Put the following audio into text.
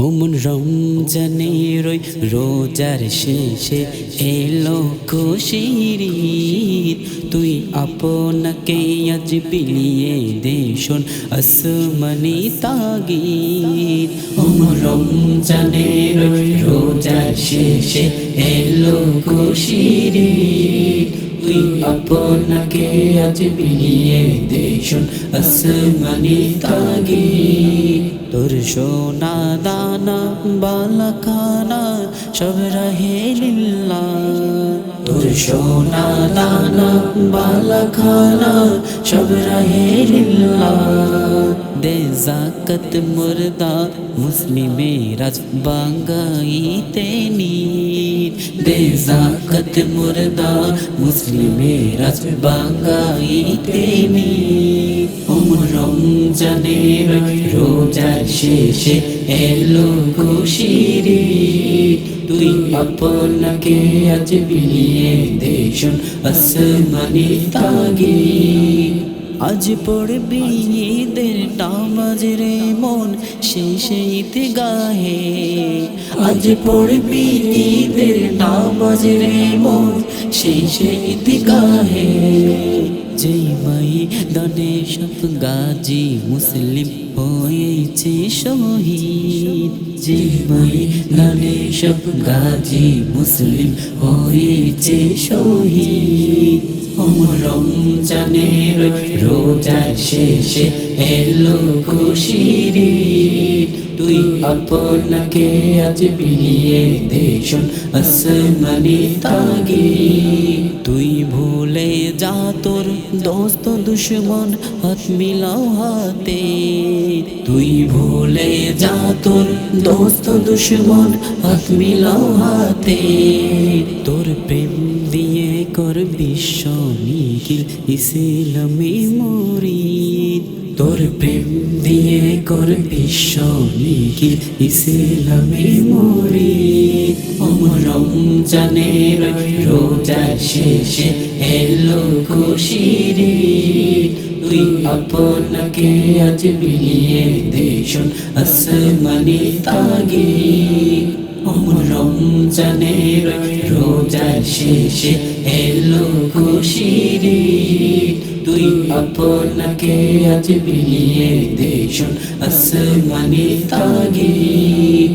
ওমন রমজানের ওই রোজার শেষে এলো খুশির ঈদ। তুই আপনাকে আজ বিলিয়ে দে শোন আসমানি তাগিদ। ওমন রমজানের ওই রোজার শেষে এলো খুশির ঈদ। তুই আপনাকে আজ বিলিয়ে দে শোন আসমানি তাগিদ। তোর সোনা দানা বালা খানা সব রহে লিল্লাহ। তোর সোনা দানা বালা খানা সব রহে লিল্লাহ। দে জাকাত মুর্দা মুসলিমেরাজ বাঙ্গাইতে নিত। দে জাকাত মুর্দা মুসলিমেরাজ বাঙ্গাইতে নিত। ওমন রমজানের রোজার শেষে এলো খুশির ঈদ। তুই আপনাকে আজ বিলিয়ে দে শোন আসমানি তাগিদ। আজ পড়বি ঈদের নামাজ রে মন শেষে ঈদগাহে। আজ পড়বি ঈদের নামাজ রে মন শেষে ঈদগাহে। যেই ময়দানে সব গাজী মুসলিম হয়েছে শহীদ। যেই ময়দানে সব গাজী মুসলিম হয়েছে শহীদ। ওমন রমজানের রোজার শেষে এলো খুশির ঈদ। তুই আপনাকে আজ বিলিয়ে দে শোন আসমানি তাগিদ। তুই ভুলে যা তোর দোস্ত দুশ্মন হাত মিলাও হাতে। তুই ভুলে যা তোর দোস্ত দুশ্মন হাত মিলাও হাতে। তোর প্রেম দিয়ে কর বিশ্ব নিখিল ইসলামী মুরিদ। তোর প্রেম দিয়ে কর বিশ্ব নিখিল ইসলামী মুরিদ। ওমন রমজানের রোজার শেষে এলো খুশির ঈদ। তুই আপনাকে আজ বিলিয়ে দে শোন আসমানি তাগিদ। ওমন রমজানের রোজার শেষে এলো খুশির ঈদ। তুই আপনাকে আজ বিলিয়ে দে শোন আসমানি তাগিদ।